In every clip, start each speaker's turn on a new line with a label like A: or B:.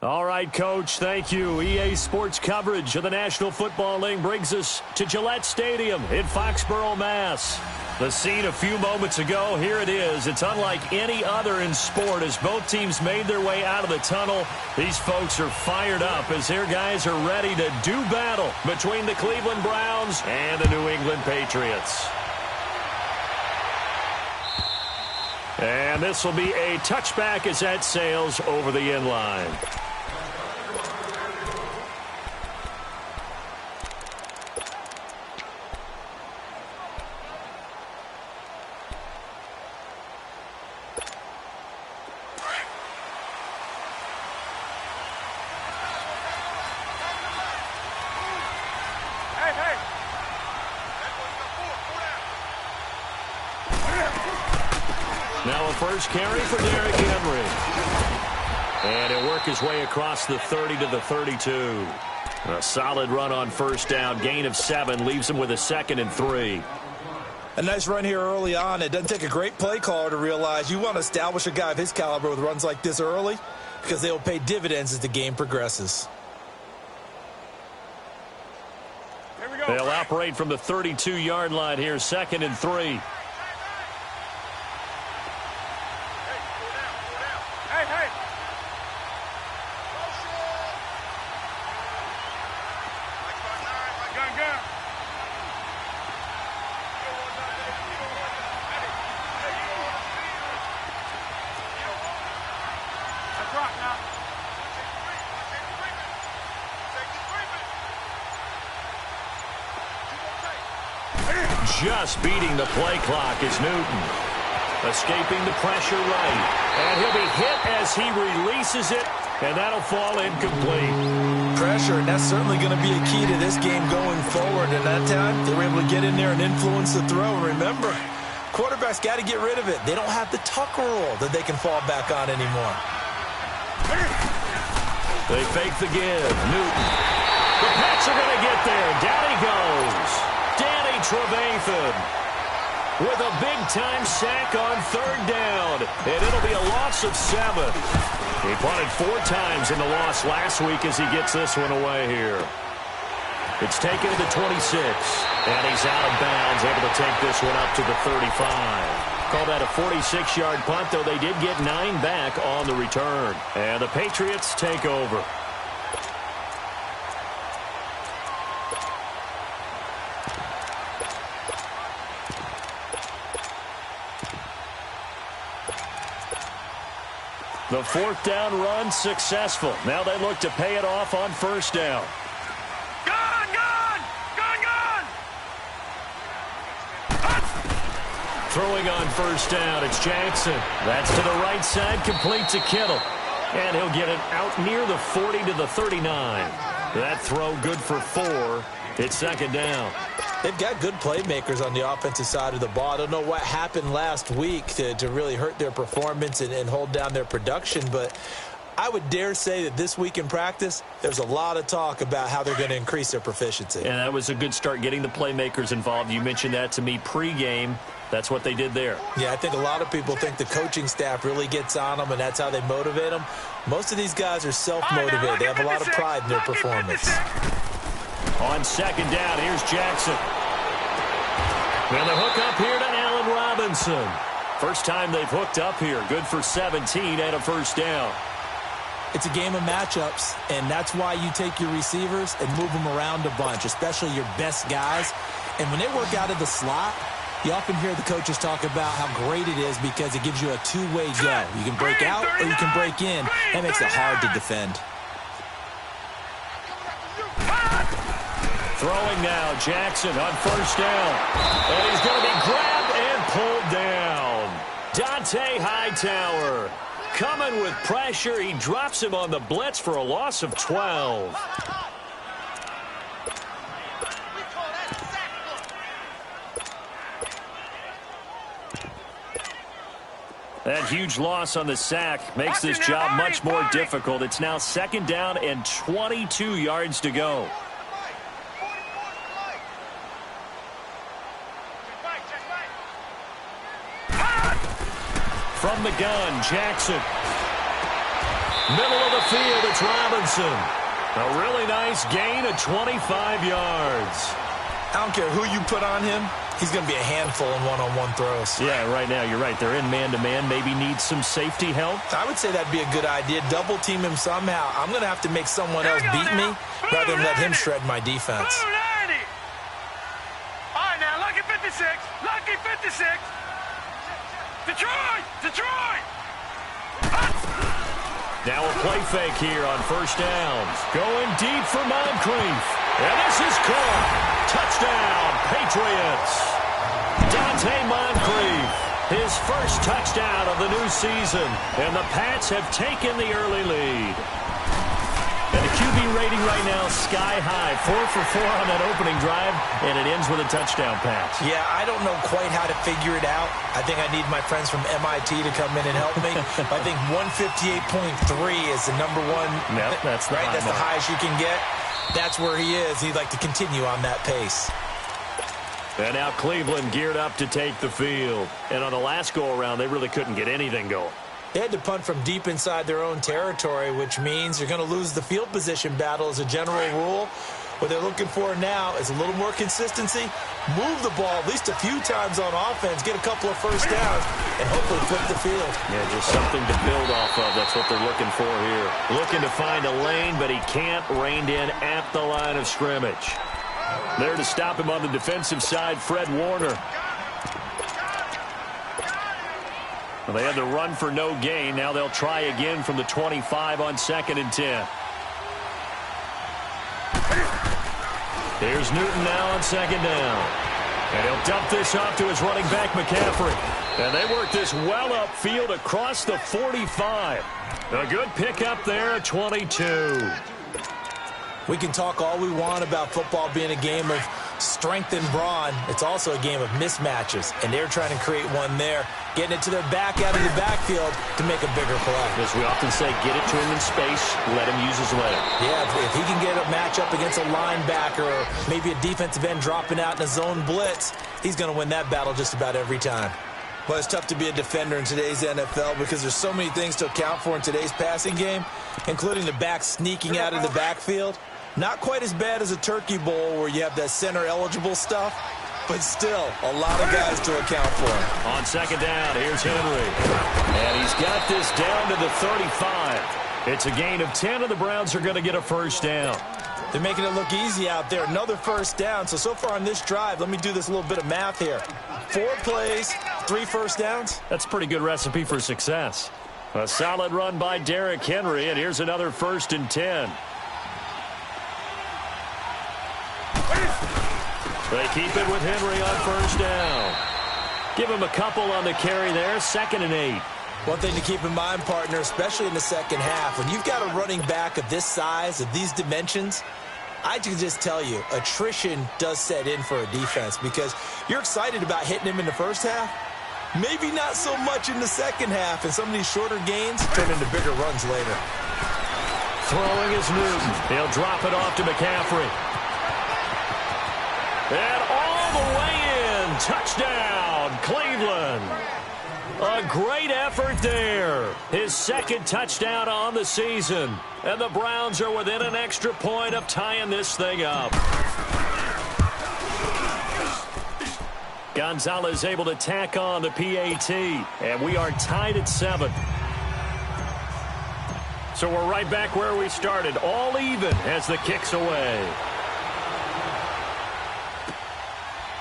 A: All right, Coach, thank you. EA Sports coverage of the National Football League brings us to Gillette Stadium in Foxborough, Mass. The scene a few moments ago, here it is. It's unlike any other in sport as both teams made their way out of the tunnel. These folks are fired up as their guys are ready to do battle between the Cleveland Browns and the New England Patriots. And this will be a touchback as that sails over the end line. Now a first carry for Derrick Henry. And he'll work his way across the 30 to the 32. A solid run on first down. Gain of 7 leaves him with a 2nd and 3.
B: A nice run here early on. It doesn't take a great play caller to realize you want to establish a guy of his caliber with runs like this early because they will pay dividends as the game progresses.
A: Here we go. They'll operate from the 32-yard line here, 2nd and 3. Just beating the play clock is Newton. Escaping the pressure right. And he'll be hit as he releases it, and that'll fall incomplete.
B: Pressure, and that's certainly going to be a key to this game going forward. And that time, they were able to get in there and influence the throw. And remember, quarterbacks got to get rid of it. They don't have the tuck rule that they can fall back on anymore.
A: They fake the give. Newton. The Pats are going to get there. Down he goes. Danny Trevathan with a big-time sack on 3rd down. And it'll be a loss of 7. He punted 4 times in the loss last week as he gets this one away here. It's taken to the 26. And he's out of bounds, able to take this one up to the 35. Call that a 46-yard punt, though they did get 9 back on the return. And the Patriots take over. The 4th down run successful. Now they look to pay it off on 1st down. Throwing on 1st down, it's Jackson. That's to the right side, complete to Kittle. And he'll get it out near the 40 to the 39. That throw good for 4. It's 2nd down.
B: They've got good playmakers on the offensive side of the ball. I don't know what happened last week to really hurt their performance and hold down their production, but I would dare say that this week in practice, there's a lot of talk about how they're going to increase their proficiency.
A: And that was a good start, getting the playmakers involved. You mentioned that to me pregame. That's what they did there.
B: Yeah, I think a lot of people think the coaching staff really gets on them, and that's how they motivate them. Most of these guys are self-motivated. They have a lot of pride in their performance.
A: On 2nd down, here's Jackson. And the hook up here to Allen Robinson. First time they've hooked up here. Good for 17 and a 1st down.
B: It's a game of matchups, and that's why you take your receivers and move them around a bunch, especially your best guys. And when they work out of the slot, you often hear the coaches talk about how great it is because it gives you a two-way go. You can break out or you can break in. That makes it hard to defend.
A: Throwing now, Jackson on 1st down. And he's going to be grabbed and pulled down. Dante Hightower coming with pressure. He drops him on the blitz for a loss of 12. That huge loss on the sack makes this job much more difficult. It's now 2nd down and 22 yards to go. From the gun, Jackson. Middle of the field, it's Robinson. A really nice gain of 25 yards.
B: I don't care who you put on him. He's going to be a handful in one-on-one throws.
A: Yeah, right now, you're right. They're in man-to-man. Maybe need some safety help.
B: I would say that'd be a good idea. Double team him somehow. I'm going to have to make someone else beat me rather than let him shred my defense.
C: All right, now, lucky 56. Lucky 56. Detroit! Detroit!
A: Now a play fake here on first downs. Going deep for Moncrief. And this is caught. Touchdown, Patriots. Dante Moncrief, his first touchdown of the new season. And the Pats have taken the early lead. And the QB rating right now sky high. 4 for 4 on that opening drive, and it ends with a touchdown pass.
B: Yeah, I don't know quite how to figure it out. I think I need my friends from MIT to come in and help me. I think 158.3 is the number one.
A: No, that's the
B: right. That's the
A: mark.
B: highest you can get. That's where he is. He'd like to continue on that pace.
A: And now Cleveland geared up to take the field. And on the last go-around, they really couldn't get anything going.
B: They had to punt from deep inside their own territory, which means you're going to lose the field position battle as a general rule. What they're looking for now is a little more consistency, move the ball at least a few times on offense, get a couple of first downs, and hopefully flip the field.
A: Yeah, just something to build off of. That's what they're looking for here. Looking to find a lane, but he can't. Reined in at the line of scrimmage. There to stop him on the defensive side, Fred Warner. Well, they had to run for no gain. Now they'll try again from the 25 on 2nd and 10. Here's Newton now on 2nd down. And he'll dump this off to his running back, McCaffrey. And they work this well upfield across the 45. A good pickup there at 22.
B: We can talk all we want about football being a game of strength and brawn. It's also a game of mismatches, and they're trying to create one there, getting it to their back out of the backfield to make a bigger play.
A: As we often say, get it to him in space, let him use his leg.
B: Yeah, if he can get a matchup against a linebacker or maybe a defensive end dropping out in a zone blitz, he's going to win that battle just about every time. Well, it's tough to be a defender in today's NFL because there's so many things to account for in today's passing game, including the back sneaking out of the backfield. Not quite as bad as a turkey bowl where you have that center-eligible stuff, but still a lot of guys to account for.
A: On 2nd down, here's Henry. And he's got this down to the 35. It's a gain of 10, and the Browns are going to get a first down.
B: They're making it look easy out there. Another first down. So far on this drive, let me do this little bit of math here. 4 plays, 3 first downs.
A: That's a pretty good recipe for success. A solid run by Derrick Henry, and here's another 1st and 10. They keep it with Henry on 1st down. Give him a couple on the carry there, 2nd and 8.
B: One thing to keep in mind, partner, especially in the second half, when you've got a running back of this size, of these dimensions, I can just tell you, attrition does set in for a defense because you're excited about hitting him in the first half. Maybe not so much in the second half, and some of these shorter gains turn into bigger runs later.
A: Throwing is Newton. He'll drop it off to McCaffrey. And all the way in. Touchdown, Cleveland. A great effort there. His 2nd touchdown on the season. And the Browns are within an extra point of tying this thing up. Gonzalez able to tack on the PAT. And we are tied at 7. So we're right back where we started. All even as the kick's away.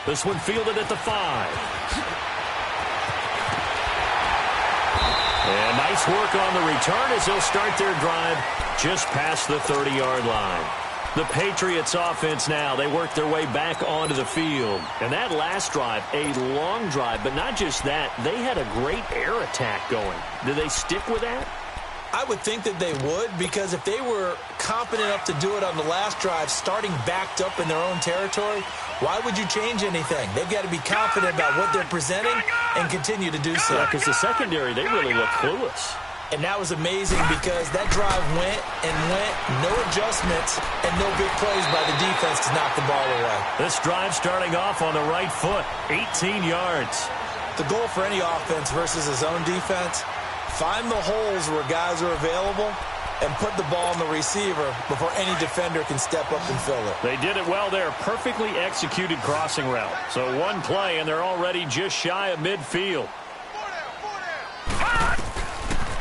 A: This one fielded at the 5. And nice work on the return as they'll start their drive just past the 30-yard line. The Patriots offense now, they work their way back onto the field. And that last drive, a long drive, but not just that, they had a great air attack going. Do they stick with that?
B: I would think that they would, because if they were confident enough to do it on the last drive, starting backed up in their own territory, why would you change anything? They've got to be confident about what they're presenting and continue to do so.
A: Yeah, because the secondary, they really look clueless.
B: And that was amazing because that drive went and went, no adjustments, and no big plays by the defense to knock the ball away.
A: This drive starting off on the right foot, 18 yards.
B: The goal for any offense versus his own defense, find the holes where guys are available and put the ball on the receiver before any defender can step up and fill it.
A: They did it well there. Perfectly executed crossing route. So one play, and they're already just shy of midfield.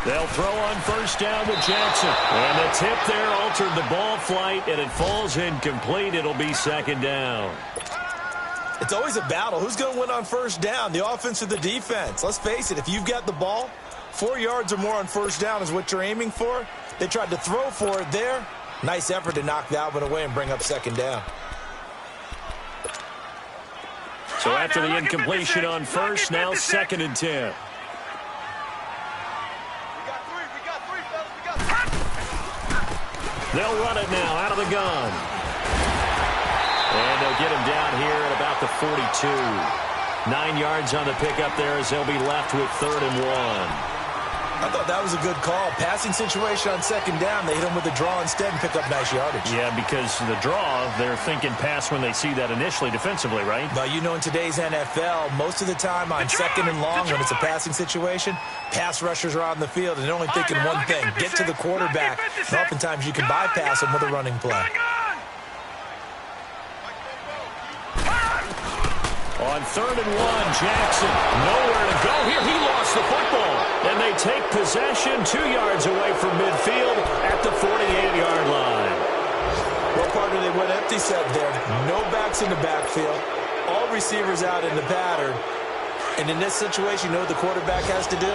A: They'll throw on first down with Jackson. And the tip there altered the ball flight, and it falls incomplete. It'll be second down.
B: It's always a battle. Who's going to win on first down, the offense or the defense? Let's face it, if you've got the ball, 4 yards or more on first down is what you're aiming for. They tried to throw for it there. Nice effort to knock that one away and bring up second down.
A: So after the incompletion on first, now second and 10. They'll run it now out of the gun. And they'll get him down here at about the 42. 9 yards on the pickup there as they'll be left with 3rd and 1.
B: I thought that was a good call. Passing situation on second down. They hit him with a draw instead and pick up nice yardage.
A: Yeah, because the draw, they're thinking pass when they see that initially defensively, right?
B: But you know, in today's NFL, most of the time on second and long when it's a passing situation, pass rushers are on the field and they're only thinking one thing, get to the quarterback. And oftentimes you can bypass them with a running play.
A: On 3rd and 1, Jackson nowhere to go here. He lost the football. And they take possession 2 yards away from midfield at the 48-yard line.
B: What part of they went empty set there? No backs in the backfield. All receivers out in the pattern. And in this situation, you know what the quarterback has to do?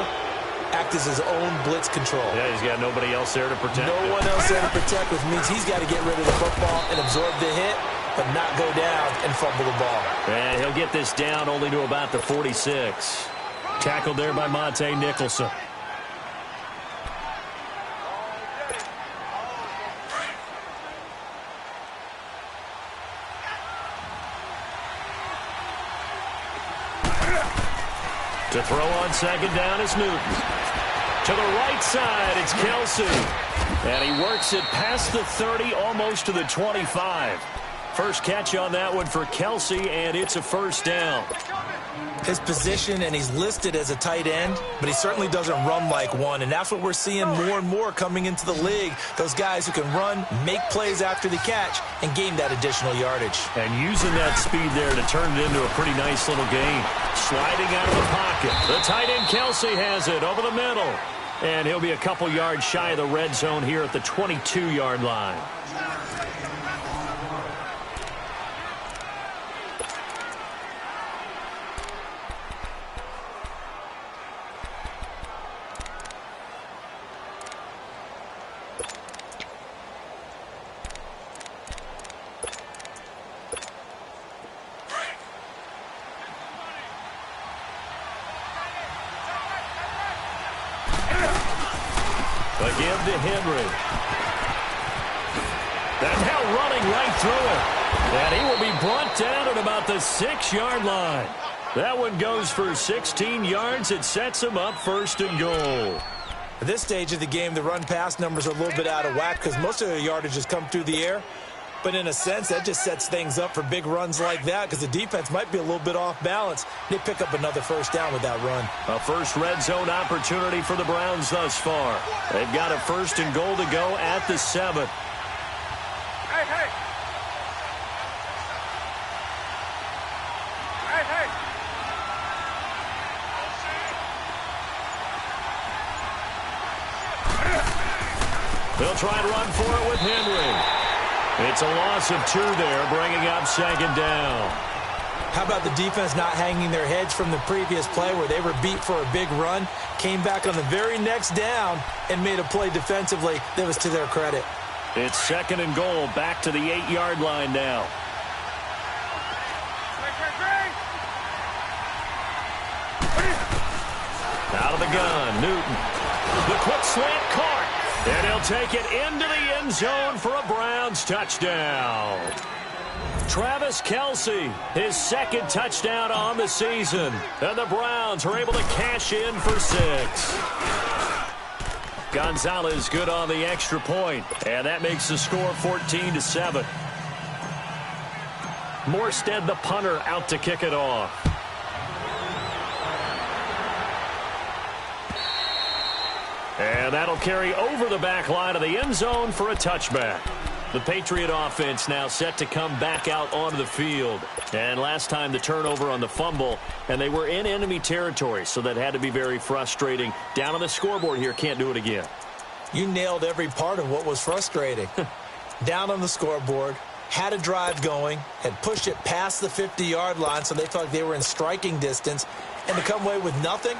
B: Act as his own blitz control.
A: Yeah, he's got nobody else there to protect.
B: No one else there to protect, which means he's got to get rid of the football and absorb the hit, but not go down and fumble the ball.
A: And he'll get this down only to about the 46. Tackled there by Monte Nicholson. To throw on second down is Newton. To the right side, it's Kelsey. And he works it past the 30, almost to the 25. First catch on that one for Kelsey, and it's a first down.
B: His position, and he's listed as a tight end, but he certainly doesn't run like one, and that's what we're seeing more and more coming into the league. Those guys who can run, make plays after the catch, and gain that additional yardage.
A: And using that speed there to turn it into a pretty nice little game. Sliding out of the pocket. The tight end Kelsey has it over the middle. And he'll be a couple yards shy of the red zone here at the 22-yard line. Again to Henry. And now running right through it. And he will be brought down at about the 6-yard line. That one goes for 16 yards. It sets him up 1st and goal.
B: At this stage of the game, the run-pass numbers are a little bit out of whack because most of their yardage has come through the air. But in a sense, that just sets things up for big runs like that because the defense might be a little bit off balance. They pick up another first down with that run.
A: A first red zone opportunity for the Browns thus far. They've got a 1st and goal to go at the 7.
C: Hey, hey. Hey, hey.
A: They'll try and run for it with Henry. It's a loss of 2 there, bringing up 2nd down.
B: How about the defense not hanging their heads from the previous play where they were beat for a big run, came back on the very next down, and made a play defensively that was to their credit.
A: It's 2nd and goal, back to the 8-yard line now. Out of the gun, Newton. The quick slant caught. And he'll take it into the end zone for a Browns touchdown. Travis Kelce, his 2nd touchdown on the season. And the Browns are able to cash in for 6. Gonzalez good on the extra point. And that makes the score 14-7. Morstead, the punter, out to kick it off. And that'll carry over the back line of the end zone for a touchback. The Patriot offense now set to come back out onto the field. And last time the turnover on the fumble, and they were in enemy territory, so that had to be very frustrating. Down on the scoreboard here, can't do it again.
B: You nailed every part of what was frustrating. Down on the scoreboard, had a drive going, had pushed it past the 50-yard line so they felt like they were in striking distance, and to come away with nothing,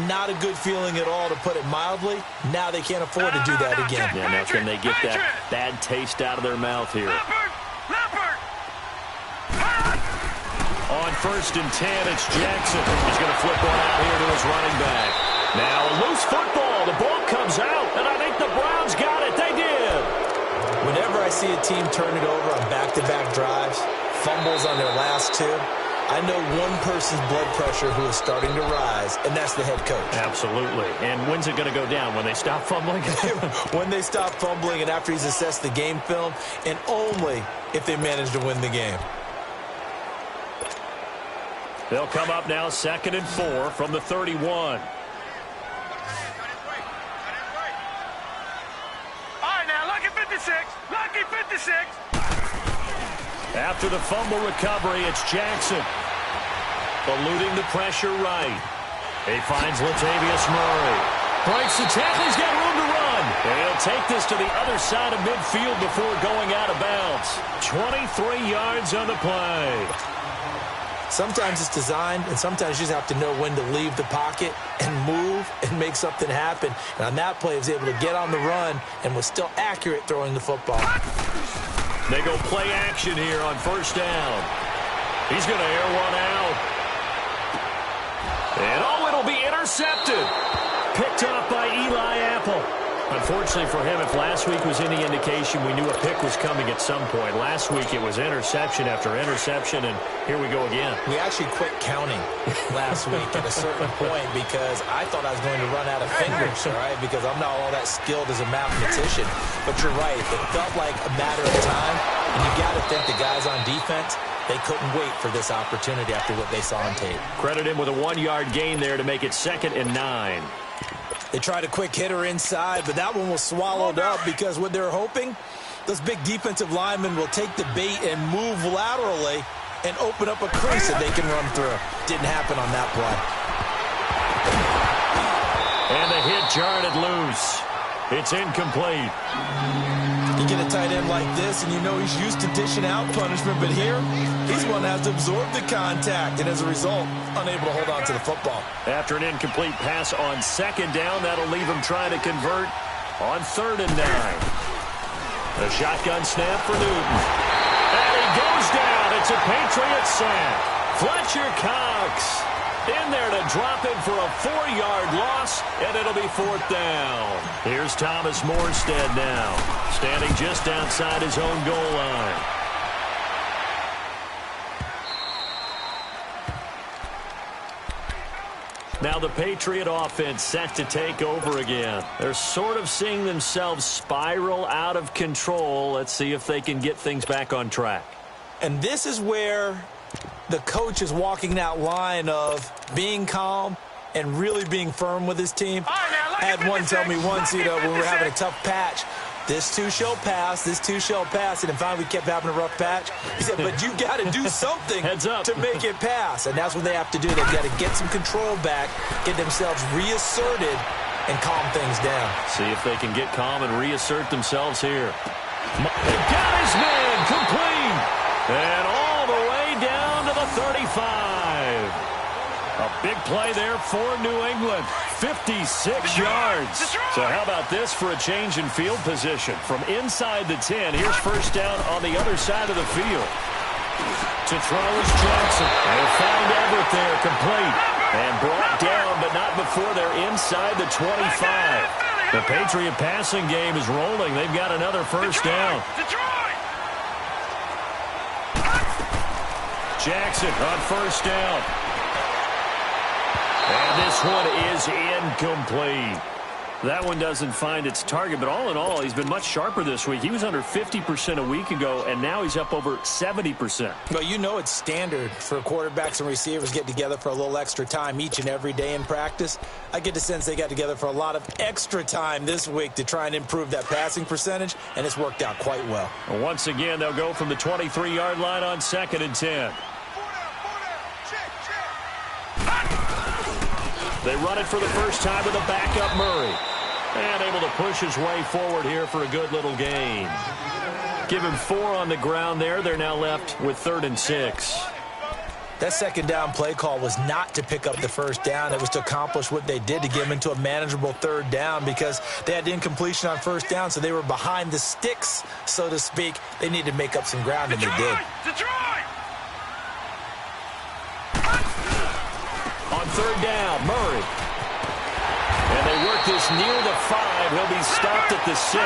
B: not a good feeling at all, to put it mildly. Now they can't afford to do that again.
A: Yeah, now can they get that bad taste out of their mouth here? On 1st and 10, it's Jackson. He's going to flip one out here to his running back. Now a loose football. The ball comes out, and I think the Browns got it. They did.
B: Whenever I see a team turn it over on back-to-back drives, fumbles on their last two, I know one person's blood pressure who is starting to rise, and that's the head coach.
A: Absolutely. And when's it going to go down? When they stop fumbling?
B: When they stop fumbling and after he's assessed the game film, and only if they manage to win the game.
A: They'll come up now 2nd and 4 from the 31.
C: All right, now, lucky 56. Lucky 56.
A: After the fumble recovery, it's Jackson. Eluding the pressure right. He finds Latavius Murray. Breaks the tackle. He's got room to run. And he'll take this to the other side of midfield before going out of bounds. 23 yards on the play.
B: Sometimes it's designed, and sometimes you just have to know when to leave the pocket and move and make something happen. And on that play, he was able to get on the run and was still accurate throwing the football.
A: They go play action here on 1st down. He's going to air one out. And it'll be intercepted. Picked off by Eli Apple. Unfortunately for him, if last week was any indication, we knew a pick was coming at some point. Last week it was interception after interception, and here we go again.
B: We actually quit counting last week at a certain point because I thought I was going to run out of fingers, all right, because I'm not all that skilled as a mathematician. But you're right. It felt like a matter of time, and you got to think the guys on defense, they couldn't wait for this opportunity after what they saw on tape.
A: Credit him with a 1-yard gain there to make it 2nd and 9.
B: They tried a quick hitter inside, but that one was swallowed up because what they're hoping, those big defensive linemen will take the bait and move laterally and open up a crease that they can run through. Didn't happen on that play.
A: And the hit jarred it loose. It's incomplete.
B: You get a tight end like this, and you know he's used to dishing out punishment, but here, he's one that has to absorb the contact, and as a result, unable to hold on to the football.
A: After an incomplete pass on 2nd down, that'll leave him trying to convert on 3rd and 9. A shotgun snap for Newton. And he goes down. It's a Patriot sack. Fletcher Cox in there to drop it for a 4-yard loss, and it'll be 4th down. Here's Thomas Morstead now, standing just outside his own goal line. Now the Patriot offense set to take over again. They're sort of seeing themselves spiral out of control. Let's see if they can get things back on track.
B: And this is where the coach is walking that line of being calm and really being firm with his team. I had one tell me once, when we were having a tough patch, this too shall pass, this too shall pass, and finally we kept having a rough patch. He said, but you got to do something to make it pass, and that's what they have to do. They've got to get some control back, get themselves reasserted, and calm things down.
A: See if they can get calm and reassert themselves here. They got his man complete, and all the way down to the 35. A big play there for New England. 56 yards. So how about this for a change in field position? From inside the 10, here's 1st down on the other side of the field. To throw is Jackson. They'll find Everett there, complete. And brought down, but not before they're inside the 25. The Patriot passing game is rolling. They've got another 1st down. Jackson on 1st down. And this one is incomplete. That one doesn't find its target, but all in all, he's been much sharper this week. He was under 50% a week ago, and now he's up over 70%.
B: Well, you know it's standard for quarterbacks and receivers get together for a little extra time each and every day in practice. I get the sense they got together for a lot of extra time this week to try and improve that passing percentage, and it's worked out quite well.
A: Once again, they'll go from the 23-yard line on 2nd and 10. They run it for the first time with a backup Murray. And able to push his way forward here for a good little gain. Give him 4 on the ground there. They're now left with 3rd and 6.
B: That second down play call was not to pick up the first down. It was to accomplish what they did to get them into a manageable 3rd down because they had incompletion on first down, so they were behind the sticks, so to speak. They needed to make up some ground, and they did.
C: Detroit!
A: On 3rd down, Murray. And they work this near the 5. He'll be stopped at the 6.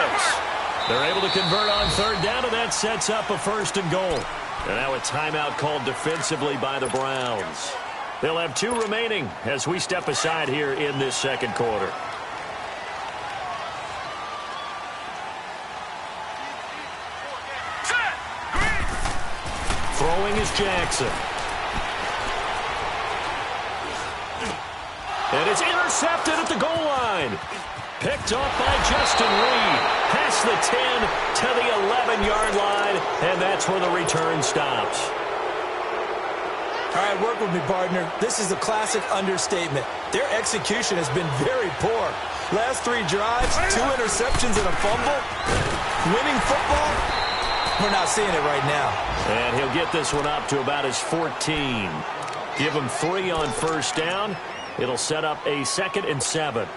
A: They're able to convert on 3rd down, and that sets up a 1st and goal. And now a timeout called defensively by the Browns. They'll have 2 remaining as we step aside here in this second quarter. Throwing is Jackson. And it's intercepted at the goal line. Picked off by Justin Reed. Past the 10 to the 11-yard line, and that's where the return stops.
B: All right, work with me, partner. This is a classic understatement. Their execution has been very poor. Last 3 drives, 2 interceptions and a fumble. Winning football, we're not seeing it right now.
A: And he'll get this one up to about his 14. Give him 3 on first down. It'll set up a 2nd and 7.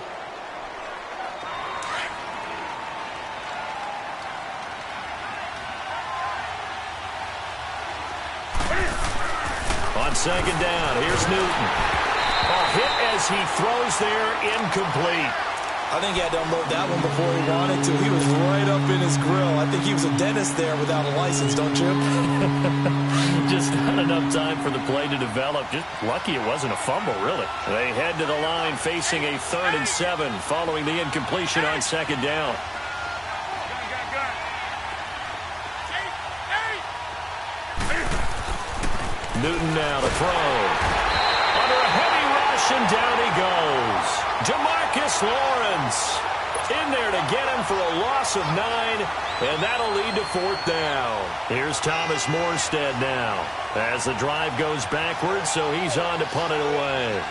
A: On 2nd down, here's Newton. A hit as he throws there, incomplete.
B: I think he had to unload that one before he wanted to. He was right up in his grill. I think he was a dentist there without a license, don't you?
A: Just not enough time for the play to develop. Just lucky it wasn't a fumble, really. They head to the line facing a 3rd and 7 following the incompletion on 2nd down. Newton now to throw. Under a heavy rush, and down he goes. Jamarcus Lawrence in there to get him for a loss of 9, and that'll lead to 4th down. Here's Thomas Morstead now as the drive goes backwards, so he's on to punt it away.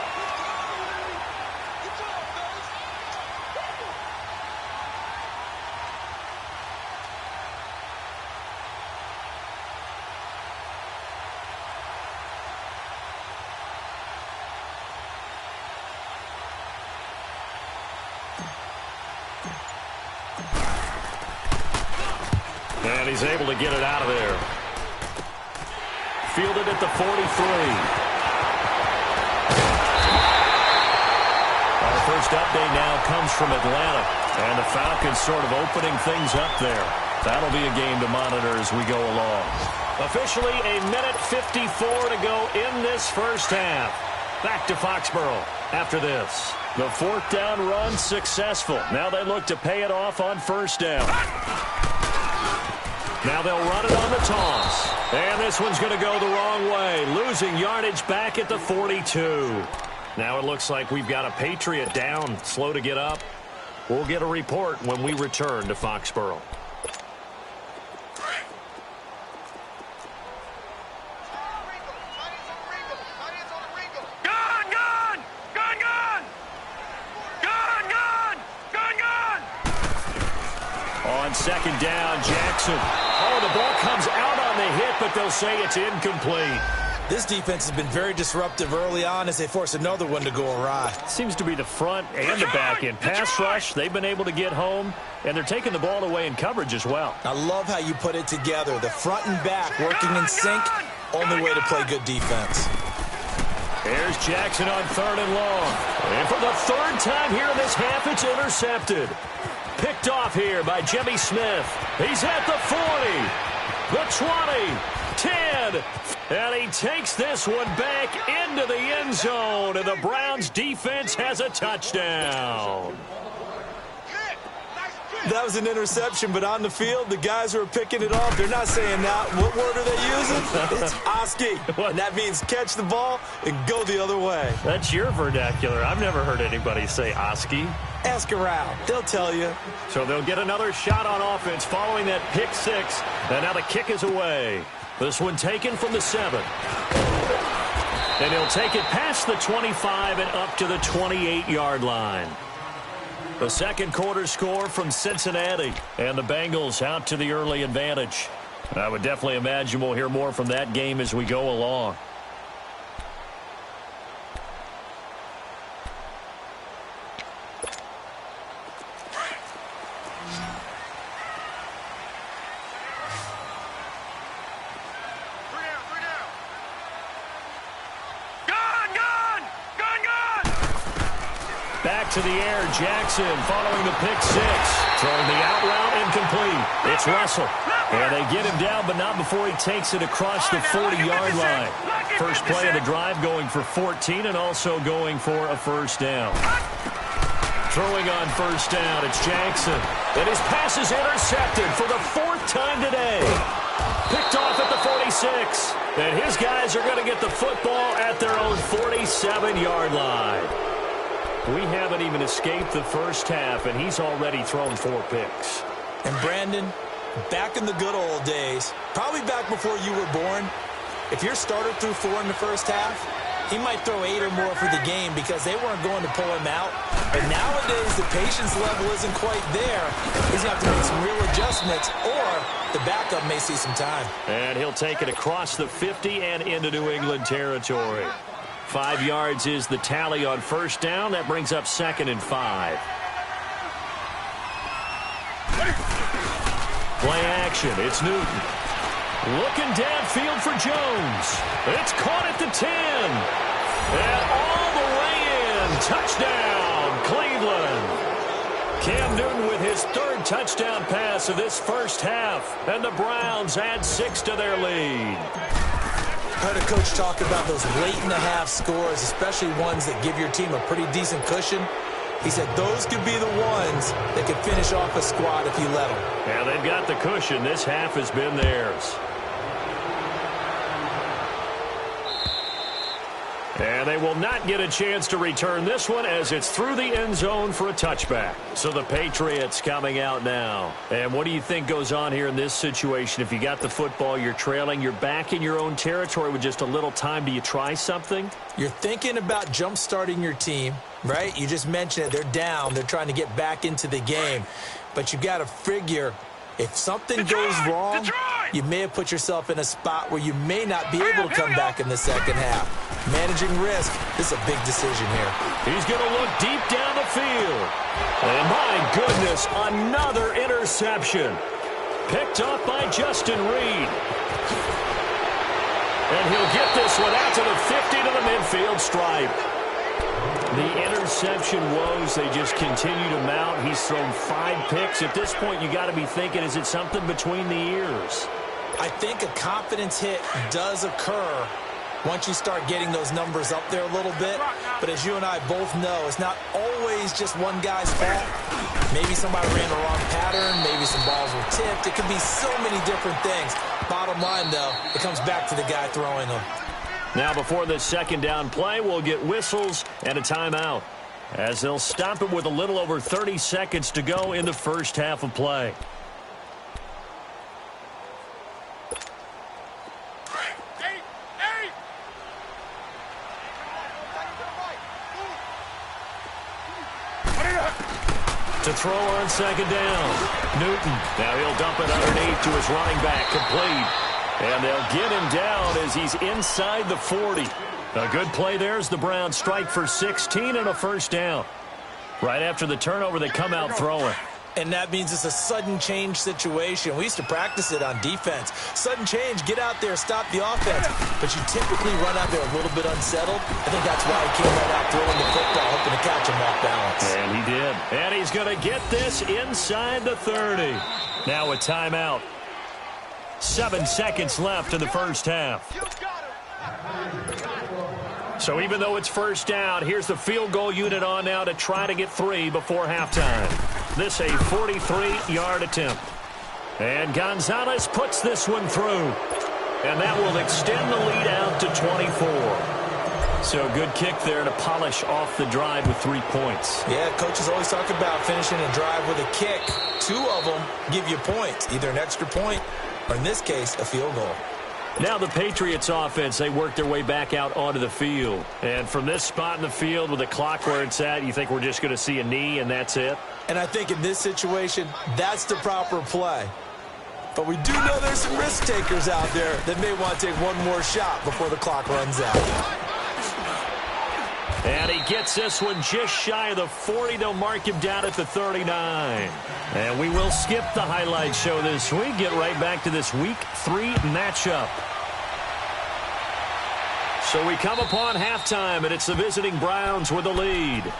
A: And he's able to get it out of there. Fielded at the 43. Our first update now comes from Atlanta. And the Falcons sort of opening things up there. That'll be a game to monitor as we go along. Officially a minute 54 to go in this first half. Back to Foxborough after this. The 4th down run successful. Now they look to pay it off on first down. Now they'll run it on the toss. And this one's going to go the wrong way. Losing yardage back at the 42. Now it looks like we've got a Patriot down, slow to get up. We'll get a report when we return to Foxborough. On 2nd down, Jackson. Oh, the ball comes out on the hit, but they'll say it's incomplete.
B: This defense has been very disruptive early on as they force another one to go awry.
A: Seems to be the front and the back end. Pass rush, they've been able to get home, and they're taking the ball away in coverage as well.
B: I love how you put it together. The front and back working in sync, only way to play good defense.
A: Here's Jackson on 3rd and long. And for the 3rd time here in this half, it's intercepted. Picked off here by Jimmy Smith. He's at the 40, the 20, 10, and he takes this one back into the end zone, and the Browns defense has a touchdown.
B: That was an interception, but on the field, the guys who are picking it off, they're not saying that. What word are they using? It's Oski. And that means catch the ball and go the other way.
A: That's your vernacular. I've never heard anybody say Oski.
B: Ask around. They'll tell you.
A: So they'll get another shot on offense following that pick six. And now the kick is away. This one taken from the 7. And he'll take it past the 25 and up to the 28-yard line. The second quarter score from Cincinnati. And the Bengals out to the early advantage. I would definitely imagine we'll hear more from that game as we go along. Back to the air, Jackson following the pick six. Throwing the out route incomplete. It's Russell. And they get him down, but not before he takes it across the 40-yard line. First play of the drive going for 14 and also going for a first down. Throwing on first down, it's Jackson. And his pass is intercepted for the 4th time today. Picked off at the 46. And his guys are going to get the football at their own 47-yard line. We haven't even escaped the first half, and he's already thrown 4 picks.
B: And Brandon, back in the good old days, probably back before you were born, if your starter threw 4 in the first half, he might throw 8 or more for the game because they weren't going to pull him out. But nowadays, the patience level isn't quite there. He's going to have to make some real adjustments, or the backup may see some time.
A: And he'll take it across the 50 and into New England territory. 5 yards is the tally on first down. That brings up 2nd and 5. Play action. It's Newton. Looking downfield for Jones. It's caught at the 10. And all the way in. Touchdown, Cleveland. Cam Newton with his 3rd touchdown pass of this first half. And the Browns add 6 to their lead.
B: I heard a coach talk about those late-in-the-half scores, especially ones that give your team a pretty decent cushion. He said those could be the ones that could finish off a squad if you let them.
A: Yeah, they've got the cushion. This half has been theirs. And they will not get a chance to return this one as it's through the end zone for a touchback. So the Patriots coming out now. And what do you think goes on here in this situation? If you got the football, you're trailing, you're back in your own territory with just a little time. Do you try something?
B: You're thinking about jump-starting your team, right? You just mentioned it. They're down. They're trying to get back into the game. But you got to figure if something goes wrong, you may have put yourself in a spot where you may not be able to come back in the second half. Managing risk, this is a big decision here.
A: He's going to look deep down the field. And my goodness, another interception. Picked up by Justin Reed. And he'll get this one out to the 50 to the midfield stripe. The interception woes, they just continue to mount. He's thrown 5 picks. At this point, you got to be thinking, is it something between the ears?
B: I think a confidence hit does occur once you start getting those numbers up there a little bit. But as you and I both know, it's not always just one guy's fault. Maybe somebody ran the wrong pattern. Maybe some balls were tipped. It could be so many different things. Bottom line, though, it comes back to the guy throwing them.
A: Now, before this second down play, we'll get whistles and a timeout, as they'll stop it with a little over 30 seconds to go in the first half of play. To throw on second down, Newton. Now he'll dump it underneath to his running back, complete. And they'll get him down as he's inside the 40. A good play there as the Browns strike for 16 and a first down. Right after the turnover, they come out throwing.
B: And that means it's a sudden change situation. We used to practice it on defense. Sudden change, get out there, stop the offense. But you typically run out there a little bit unsettled. I think that's why he came right out throwing the football, hoping to catch him off balance.
A: And he did. And he's going to get this inside the 30. Now a timeout. 7 seconds left in the first half. So even though it's first down, here's the field goal unit on now to try to get 3 before halftime. This a 43-yard attempt. And Gonzalez puts this one through. And that will extend the lead out to 24. So good kick there to polish off the drive with 3 points.
B: Yeah, coaches always talk about finishing a drive with a kick. 2 of them give you points, either an extra point or, in this case, a field goal.
A: Now the Patriots offense, they work their way back out onto the field. And from this spot in the field with the clock where it's at, you think we're just going to see a knee and that's it?
B: And I think in this situation, that's the proper play. But we do know there's some risk takers out there that may want to take one more shot before the clock runs out.
A: And he gets this one just shy of the 40. They'll mark him down at the 39. And we will skip the highlight show this week. Get right back to this Week 3 matchup. So we come upon halftime, and it's the visiting Browns with the lead.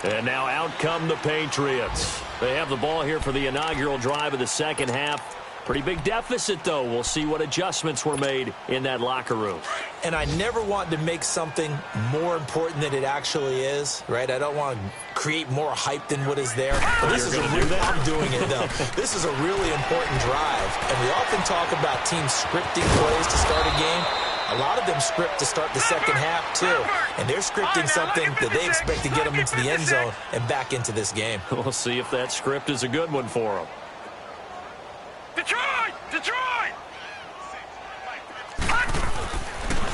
A: And now out come the Patriots. They have the ball here for the inaugural drive of the second half. Pretty big deficit, though. We'll see what adjustments were made in that locker room.
B: And I never want to make something more important than it actually is, right? I don't want to create more hype than what is there. But this is I'm doing it, though. This is a really important drive. And we often talk about teams scripting plays to start a game. A lot of them script to start the second half, too. And they're scripting something that they expect to get them into the end zone and back into this game.
A: We'll see if that script is a good one for them.
C: Detroit! Detroit!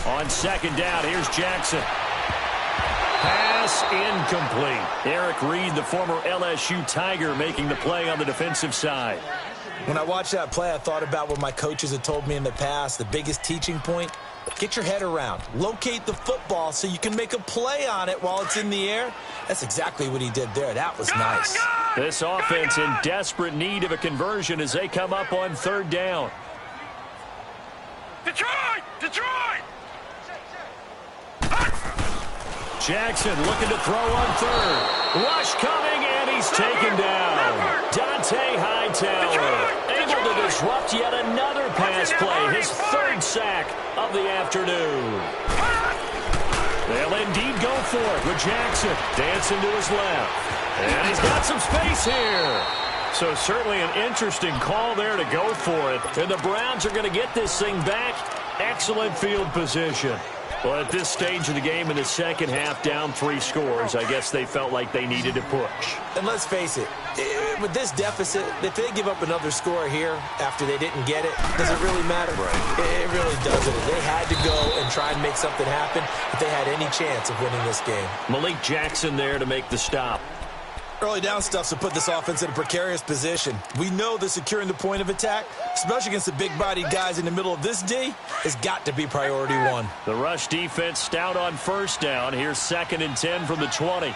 A: On second down, here's Jackson. Pass incomplete. Eric Reed, the former LSU Tiger, making the play on the defensive side.
B: When I watched that play, I thought about what my coaches had told me in the past. The biggest teaching point, get your head around. Locate the football so you can make a play on it while it's in the air. That's exactly what he did there. That was nice.
A: This offense in desperate need of a conversion as they come up on third down.
C: Detroit! Detroit!
A: Jackson looking to throw on third. Rush coming, and he's taken down. Dante Hightower able to disrupt yet another pass play. His third sack of the afternoon. They'll indeed go for it with Jackson dancing to his left. And he's got some space here. So certainly an interesting call there to go for it. And the Browns are going to get this thing back. Excellent field position. Well, at this stage of the game in the second half, down 3 scores, I guess they felt like they needed to push.
B: And let's face it, with this deficit, if they give up another score here after they didn't get it, does it really matter? Right. It really doesn't. They had to go and try and make something happen if they had any chance of winning this game.
A: Malik Jackson there to make the stop.
B: Early down stuff to put this offense in a precarious position. We know that securing the point of attack, especially against the big-bodied guys in the middle of this D, has got to be priority 1.
A: The rush defense stout on first down. Here's 2nd and 10 from the 20. Again,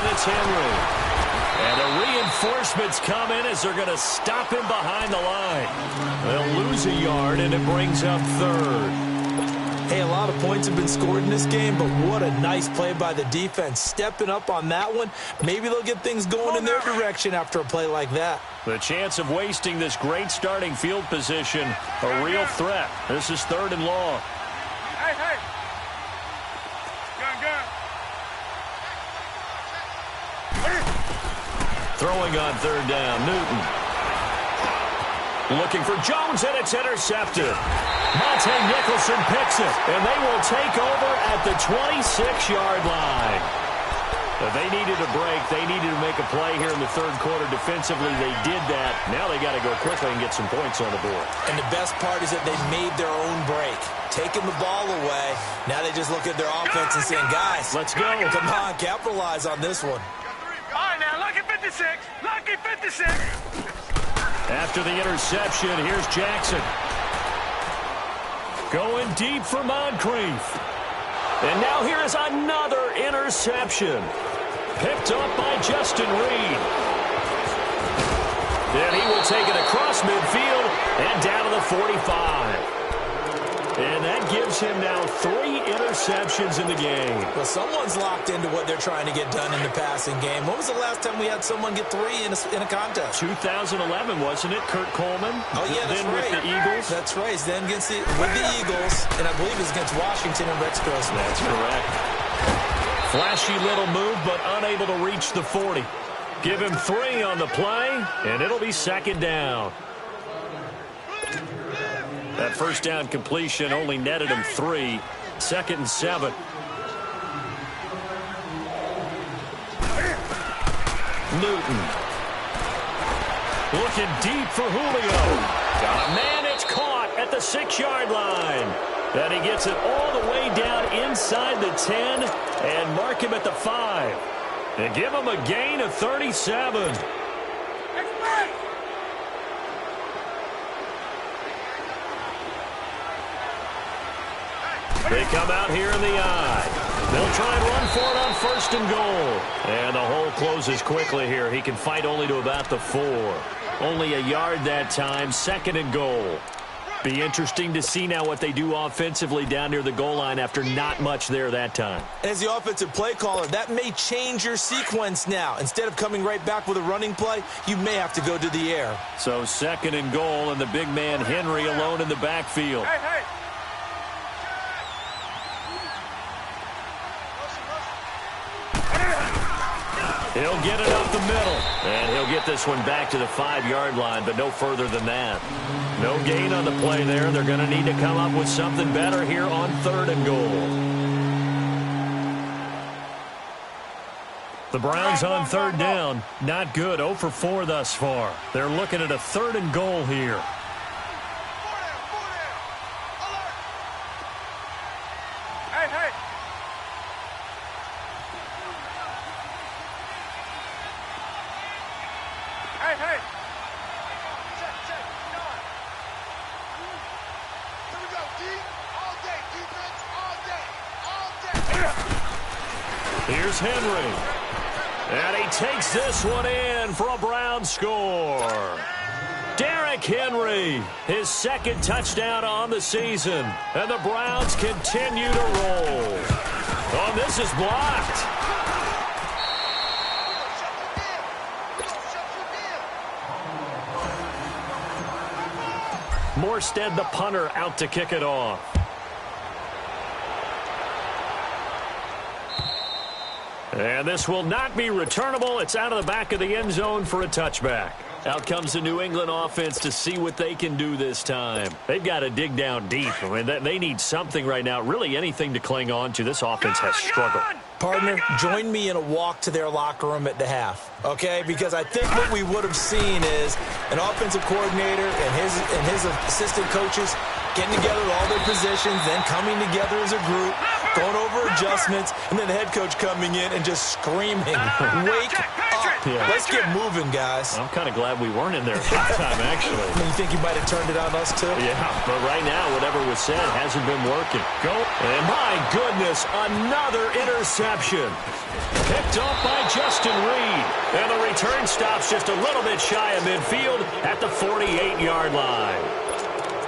A: it's Henry. And the reinforcements come in as they're going to stop him behind the line. They'll lose a yard, and it brings up third.
B: Hey, a lot of points have been scored in this game, but what a nice play by the defense. Stepping up on that one, maybe they'll get things going in their direction after a play like that.
A: The chance of wasting this great starting field position, a real threat. This is 3rd and long.
C: Hey, hey! Gun.
A: Throwing on 3rd down, Newton. Looking for Jones, and it's intercepted. Monte Nicholson picks it, and they will take over at the 26-yard line. They needed a break. They needed to make a play here in the 3rd quarter. Defensively, they did that. Now they got to go quickly and get some points on the board.
B: And the best part is that they made their own break. Taking the ball away. Now they just look at their offense and saying, guys,
A: let's go.
B: Come on, capitalize on this one.
C: All right, now, lucky 56. Lucky 56.
A: After the interception, here's Jackson. Going deep for Moncrief. And now here is another interception. Picked up by Justin Reed. Then he will take it across midfield and down to the 45. And that gives him now 3 interceptions in the game.
B: Well, someone's locked into what they're trying to get done in the passing game. When was the last time we had someone get 3 in a contest?
A: 2011, wasn't it? Kurt Coleman.
B: Oh, yeah, that's
A: then
B: right.
A: With the Eagles.
B: That's right. Then with the Eagles, and I believe it's against Washington and Rex Grossman.
A: That's correct. Flashy little move, but unable to reach the 40. Give him 3 on the play, and it'll be second down. That first down completion only netted him 3. 2nd and 7. Newton. Looking deep for Julio. Got a man, it's caught at the 6-yard line. And he gets it all the way down inside the 10 and mark him at the 5. And give him a gain of 37. They come out here in the eye. They'll try and run for it on 1st and goal. And the hole closes quickly here. He can fight only to about the 4. Only a yard that time, 2nd and goal. Be interesting to see now what they do offensively down near the goal line after not much there that time.
B: As the offensive play caller, that may change your sequence now. Instead of coming right back with a running play, you may have to go to the air.
A: So 2nd and goal, and the big man Henry alone in the backfield.
C: Hey.
A: He'll get it up the middle, and he'll get this one back to the 5-yard line, but no further than that. No gain on the play there. They're going to need to come up with something better here on 3rd and goal. The Browns on 3rd down. Not good. 0 for 4 thus far. They're looking at a 3rd and goal here.
C: Hey. Check. Here we go, D. All day, defense, all day.
A: Here's Henry. And he takes this one in for a Brown score. Derrick Henry, his 2nd touchdown on the season. And the Browns continue to roll. Oh, this is blocked. Morstead, the punter, out to kick it off. And this will not be returnable. It's out of the back of the end zone for a touchback. Out comes the New England offense to see what they can do this time. They've got to dig down deep. I mean, they need something right now, really anything to cling on to. This offense has struggled.
B: Partner, join me in a walk to their locker room at the half, okay? Because I think what we would have seen is an offensive coordinator and his assistant coaches getting together with all their positions, then coming together as a group, going over adjustments, and then the head coach coming in and just screaming, wake up.
A: Yeah.
B: Let's get moving, guys.
A: I'm kind of glad we weren't in there at that time, actually.
B: You think you might have turned it on us, too?
A: Yeah, but right now, whatever was said hasn't been working. Go. And my goodness, another interception. Picked up by Justin Reed. And the return stops just a little bit shy of midfield at the 48-yard line.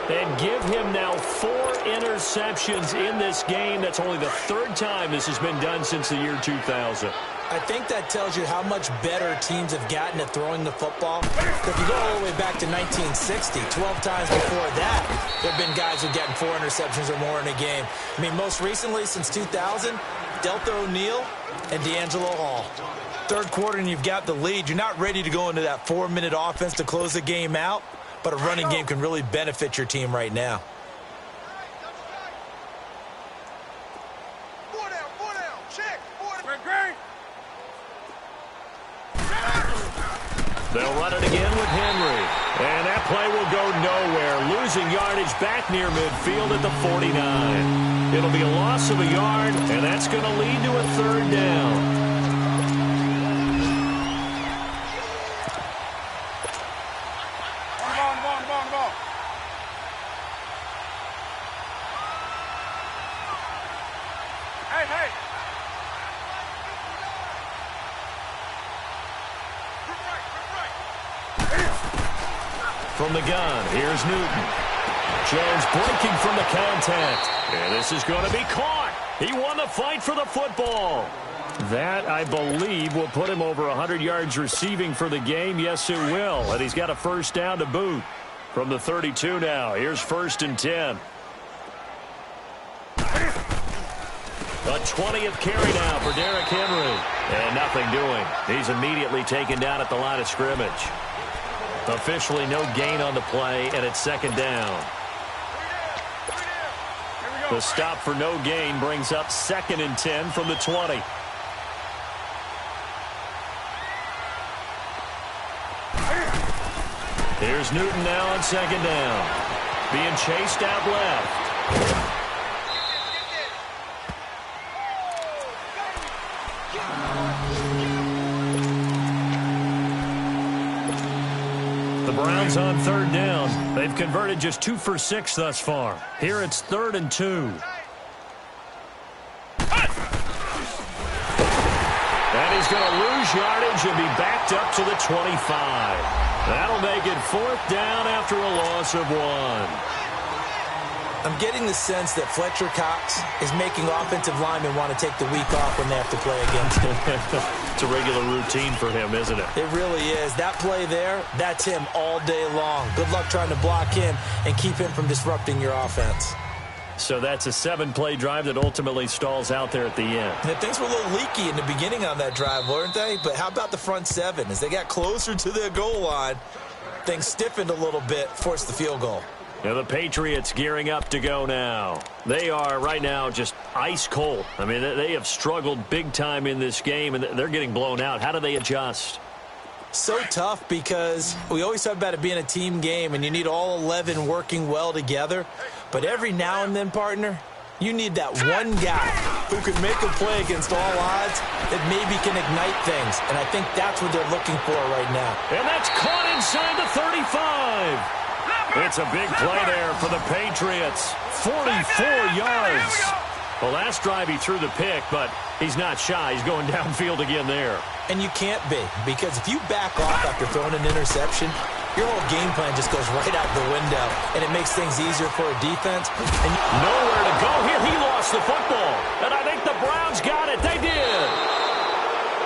A: And give him now 4 interceptions in this game. That's only the 3rd time this has been done since the year 2000.
B: I think that tells you how much better teams have gotten at throwing the football. If you go all the way back to 1960, 12 times before that, there have been guys who've gotten 4 interceptions or more in a game. I mean, most recently, since 2000, Delta O'Neal and D'Angelo Hall. 3rd quarter and you've got the lead. You're not ready to go into that 4-minute offense to close the game out, but a running game can really benefit your team right now.
A: They'll run it again with Henry. And that play will go nowhere. Losing yardage back near midfield at the 49. It'll be a loss of a yard, and that's going to lead to a 3rd down.
C: Ball. Hey.
A: From the gun, here's Newton. Jones breaking from the contact. And this is going to be caught. He won the fight for the football. That, I believe, will put him over 100 yards receiving for the game. Yes, it will. And he's got a 1st down to boot. From the 32 now, here's 1st and 10. A 20th carry now for Derrick Henry. And nothing doing. He's immediately taken down at the line of scrimmage. Officially no gain on the play, and it's second down. The stop for no gain brings up 2nd and 10 from the 20. Here's Newton now on 2nd down. Being chased out left. The Browns on 3rd down. They've converted just 2 for 6 thus far. Here it's 3rd and 2. And he's going to lose yardage and be backed up to the 25. That'll make it 4th down after a loss of 1.
B: I'm getting the sense that Fletcher Cox is making offensive linemen want to take the week off when they have to play against him.
A: It's a regular routine for him, isn't it?
B: It really is. That play there, that's him all day long. Good luck trying to block him and keep him from disrupting your offense.
A: So that's a 7-play drive that ultimately stalls out there at the end.
B: Yeah, things were a little leaky in the beginning on that drive, weren't they? But how about the front 7? As they got closer to their goal line, things stiffened a little bit, forced the field goal.
A: Now the Patriots gearing up to go now. They are right now just ice cold. I mean, they have struggled big time in this game, and they're getting blown out. How do they adjust?
B: So tough because we always talk about it being a team game, and you need all 11 working well together. But every now and then, partner, you need that one guy who can make a play against all odds that maybe can ignite things. And I think that's what they're looking for right now.
A: And that's caught inside the 35. It's a big play there for the Patriots. 44 yards. The last drive he threw the pick, but he's not shy. He's going downfield again there.
B: And you can't be, because if you back off after throwing an interception, your whole game plan just goes right out the window, and it makes things easier for a defense. And
A: nowhere to go here. He lost the football, and I think the Browns got it. They did.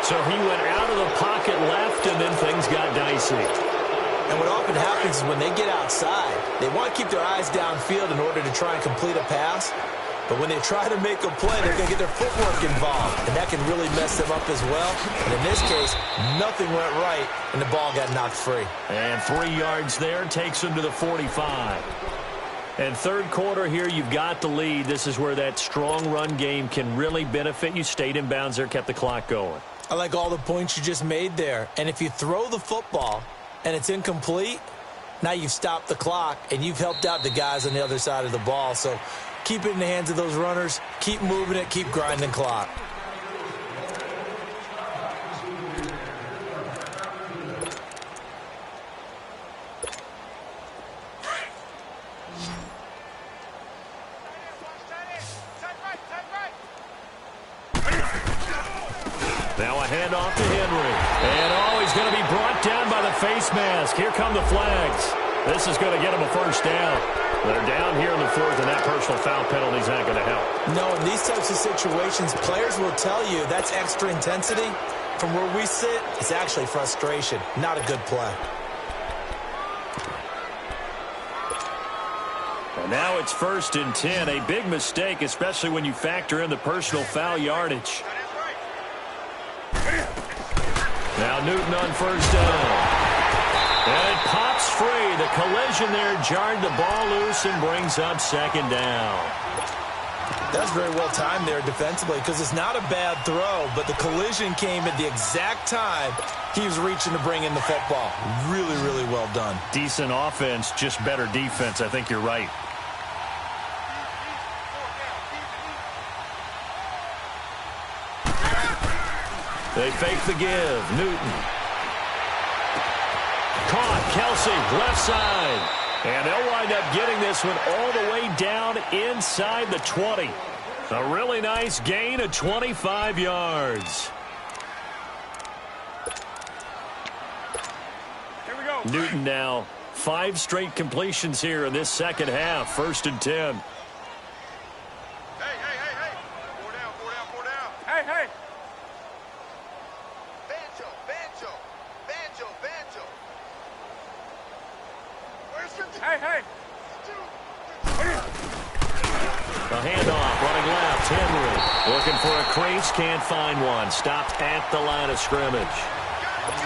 A: So he went out of the pocket left, and then things got dicey.
B: And what often happens is when they get outside, they want to keep their eyes downfield in order to try and complete a pass. But when they try to make a play, they're going to get their footwork involved. And that can really mess them up as well. And in this case, nothing went right, and the ball got knocked free.
A: And 3 yards there takes them to the 45. And third quarter here, you've got the lead. This is where that strong run game can really benefit you. Stayed in bounds there, kept the clock going.
B: I like all the points you just made there. And if you throw the football and it's incomplete, now you've stopped the clock and you've helped out the guys on the other side of the ball. So keep it in the hands of those runners. Keep moving it. Keep grinding clock.
A: Now a handoff to Henry. And he's going to be brought down by the face mask. Here come the flags. This is going to get him a first down. They're down here in the 4th, and that personal foul penalty is not going to help.
B: No, in these types of situations, players will tell you that's extra intensity. From where we sit, it's actually frustration. Not a good play.
A: And now it's 1st and 10. A big mistake, especially when you factor in the personal foul yardage. Now Newton on 1st down. And it pops free. The collision there jarred the ball loose and brings up 2nd down.
B: That's very well timed there defensively because it's not a bad throw, but the collision came at the exact time he was reaching to bring in the football. Really, really well done.
A: Decent offense, just better defense. I think you're right. They fake the give. Newton. Caught. Kelsey, left side. And they'll wind up getting this one all the way down inside the 20. A really nice gain of 25 yards.
C: Here we go.
A: Newton now 5 straight completions here in this second half. 1st and 10.
C: Hey. 4 down. Hey. Hey.
A: A handoff, running left, Henry. Looking for a crease, can't find one. Stopped at the line of scrimmage.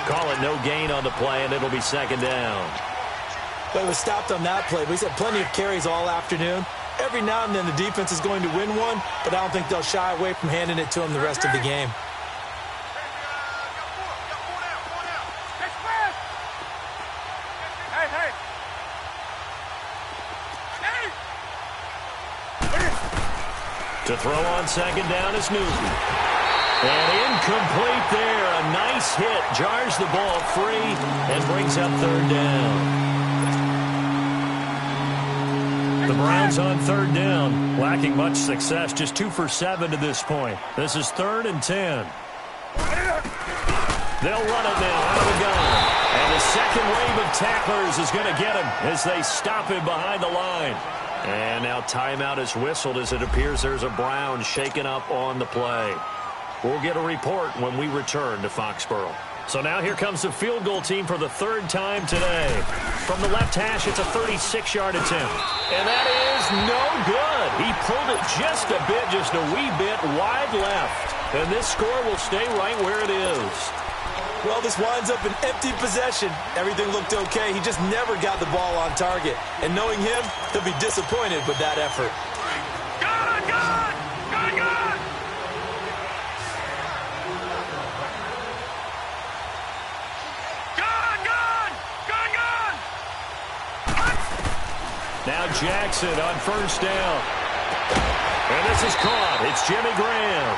A: Call it no gain on the play, and it'll be second down.
B: Well, he was stopped on that play, but he's had plenty of carries all afternoon. Every now and then the defense is going to win one, but I don't think they'll shy away from handing it to him the rest of the game.
A: To throw on second down is Newton. And incomplete there. A nice hit. Jars the ball free and brings up third down. The Browns on third down. Lacking much success. Just 2 for 7 to this point. This is 3rd and 10. They'll run it now out of the gun. And the second wave of tacklers is going to get him as they stop him behind the line. And now timeout is whistled as it appears there's a Brown shaken up on the play. We'll get a report when we return to Foxborough. So now here comes the field goal team for the 3rd time today. From the left hash, it's a 36-yard attempt. And that is no good. He pulled it just a wee bit wide left. And this score will stay right where it is.
B: Well, this winds up an empty possession. Everything looked okay. He just never got the ball on target. And knowing him, he'll be disappointed with that effort.
C: Gun!
A: Now Jackson on first down. And this is caught. It's Jimmy Graham.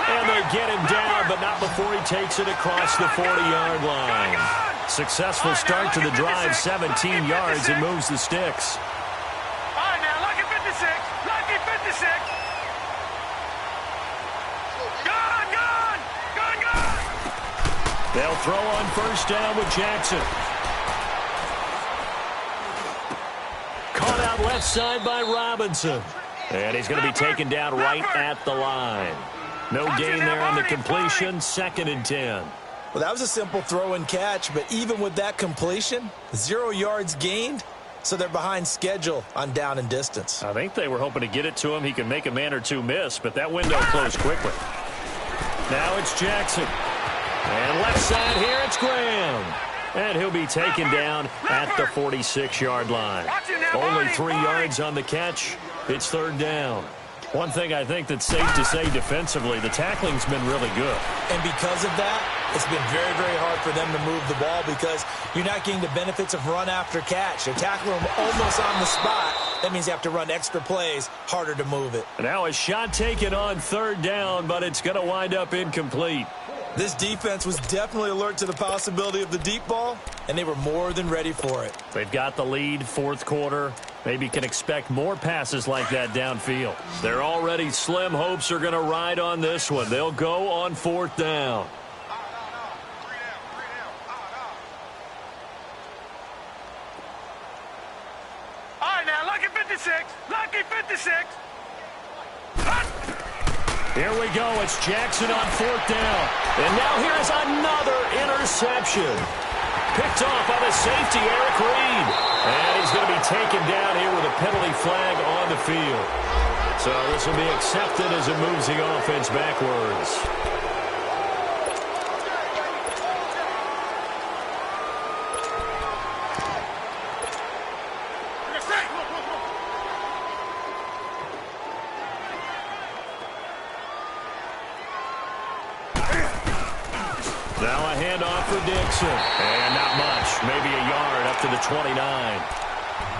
A: And they get him down, but not before he takes it across the 40-yard line. Successful start to the drive, 17 yards, and moves the sticks.
C: All right, now, lucky 56. Lucky 56. Gun!
A: They'll throw on first down with Jackson. Caught out left side by Robinson. And he's going to be taken down right at the line. No gain there on the completion, 2nd and 10.
B: Well, that was a simple throw and catch, but even with that completion, 0 yards gained, so they're behind schedule on down and distance.
A: I think they were hoping to get it to him. He can make a man or two miss, but that window closed quickly. Now it's Jackson. And left side here, it's Graham. And he'll be taken down at the 46-yard line. Only 3 yards on the catch. It's 3rd down. One thing I think that's safe to say defensively, the tackling's been really good.
B: And because of that, it's been very, very hard for them to move the ball because you're not getting the benefits of run after catch. They're tackling them almost on the spot. That means you have to run extra plays, harder to move it.
A: Now a shot taken on 3rd down, but it's going to wind up incomplete.
B: This defense was definitely alert to the possibility of the deep ball, and they were more than ready for it.
A: They've got the lead, 4th quarter. Maybe can expect more passes like that downfield. They're already slim hopes are going to ride on this one. They'll go on 4th down.
C: All right, now, lucky 56. Lucky 56.
A: Here we go. It's Jackson on 4th down. And now here's another interception. Picked off by the safety, Eric Reed. And he's going to be taken down here with a penalty flag on the field. So this will be accepted as it moves the offense backwards. Now a handoff for Dixon. And not much. Maybe a yard up to the 29.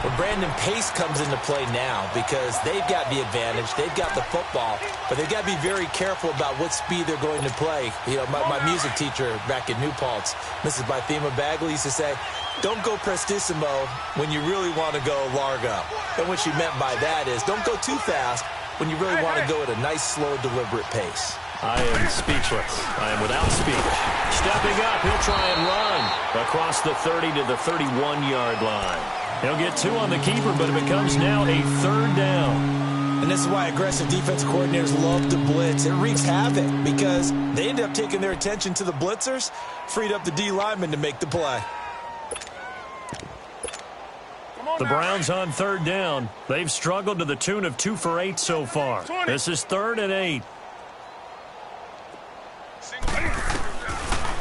B: Well, Brandon, pace comes into play now because they've got the advantage. They've got the football, but they've got to be very careful about what speed they're going to play. You know, my music teacher back in New Paltz, Mrs. Bythema Bagley, used to say, don't go prestissimo when you really want to go largo. And what she meant by that is don't go too fast when you really want to go at a nice, slow, deliberate pace.
A: I am speechless. I am without speech. Stepping up, he'll try and run across the 30 to the 31-yard line. He'll get 2 on the keeper, but it becomes now a 3rd down.
B: And this is why aggressive defensive coordinators love to blitz. It wreaks havoc because they end up taking their attention to the blitzers, freed up the D lineman to make the play.
A: The Browns on 3rd down. They've struggled to the tune of 2 for 8 so far. This is 3rd and 8.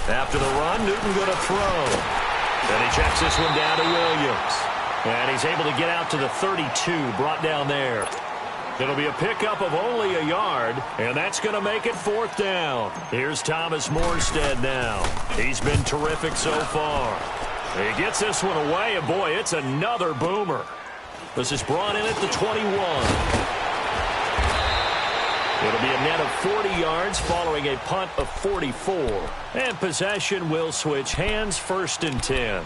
A: After the run, Newton going to throw. And he checks this one down to Williams. And he's able to get out to the 32, brought down there. It'll be a pickup of only a yard, and that's going to make it 4th down. Here's Thomas Morstead now. He's been terrific so far. He gets this one away, and boy, it's another boomer. This is brought in at the 21. It'll be a net of 40 yards following a punt of 44. And possession will switch hands, 1st and 10.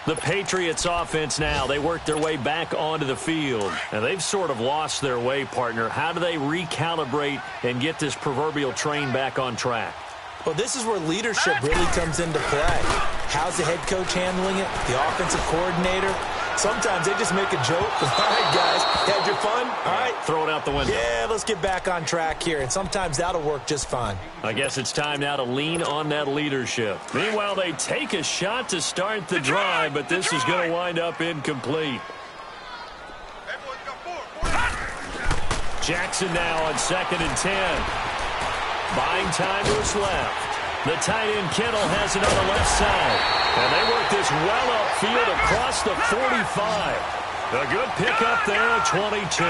A: The Patriots offense now, they work their way back onto the field. And they've sort of lost their way, partner. How do they recalibrate and get this proverbial train back on track?
B: Well, this is where leadership really comes into play. How's the head coach handling it? The offensive coordinator? Sometimes they just make a joke. All right, guys, had your fun? All right.
A: Throw it out the window.
B: Yeah, let's get back on track here. And sometimes that'll work just fine.
A: I guess it's time now to lean on that leadership. Meanwhile, they take a shot to start the drive, but this is going to wind up incomplete. Jackson now on 2nd and 10. Buying time to his left. The tight end Kittle has it on the left side. And they work this well upfield across the 45. A good pickup there at 22.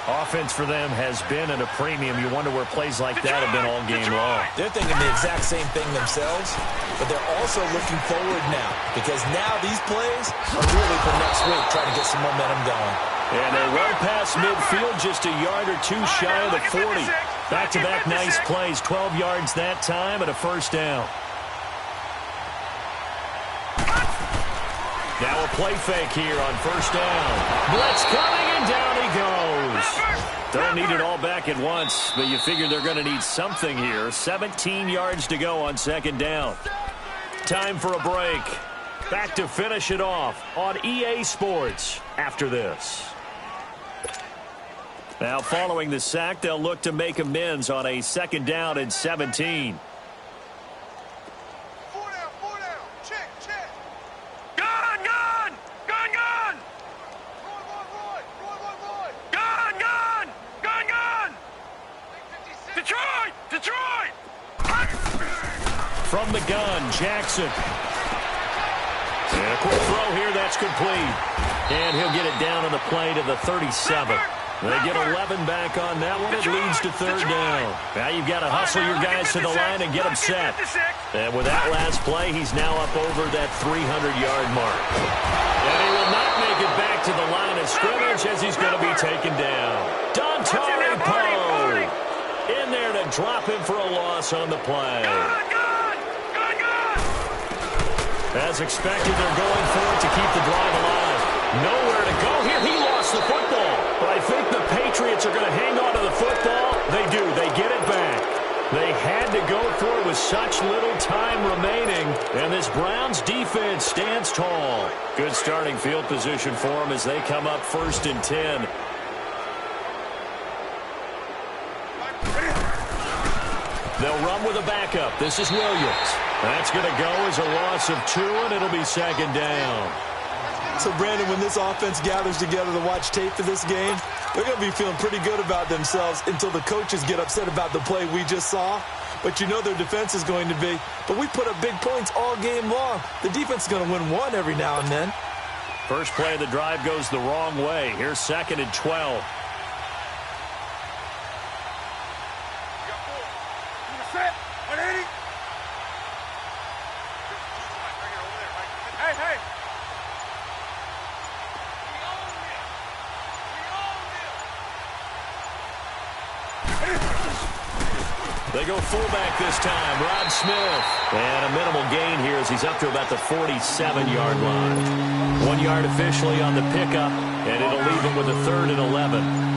A: Offense for them has been at a premium. You wonder where plays like that have been all game long.
B: They're thinking the exact same thing themselves, but they're also looking forward now because now these plays are really for next week, trying to get some momentum going.
A: And they run past midfield just a yard or two shy of the 40. Back-to-back nice plays, 12 yards that time and a 1st down. Now a play fake here on 1st down. Blitz coming and down he goes. Don't need it all back at once, but you figure they're going to need something here. 17 yards to go on 2nd down. Time for a break. Back to finish it off on EA Sports after this. Now following the sack, they'll look to make amends on a 2nd down and 17.
C: Detroit!
A: From the gun, Jackson. And a quick throw here, that's complete. And he'll get it down on the play to the 37. They get 11 back on that one. It leads to 3rd down. Now you've got to hustle your guys to the line and get them set. And with that last play, he's now up over that 300-yard mark. And he will not make it back to the line of scrimmage as he's going to be taken down. Dontari Poe in there to drop him for a loss on the play. As expected, they're going for it to keep the drive alive. Nowhere to go here. He lost the football. But I think the Patriots are going to hang on to the football. They do. They get it back. They had to go for it with such little time remaining. And this Browns defense stands tall. Good starting field position for them as they come up 1st and 10. They'll run with a backup. This is Williams. That's going to go as a loss of 2, and it'll be 2nd down.
B: So, Brandon, when this offense gathers together to watch tape for this game, they're going to be feeling pretty good about themselves until the coaches get upset about the play we just saw. But you know their defense is going to be. But we put up big points all game long. The defense is going to win one every now and then.
A: First play of the drive goes the wrong way. Here's 2nd and 12. They go fullback this time, Rod Smith. And a minimal gain here as he's up to about the 47-yard line. 1 yard officially on the pickup, and it'll leave him with a 3rd and 11.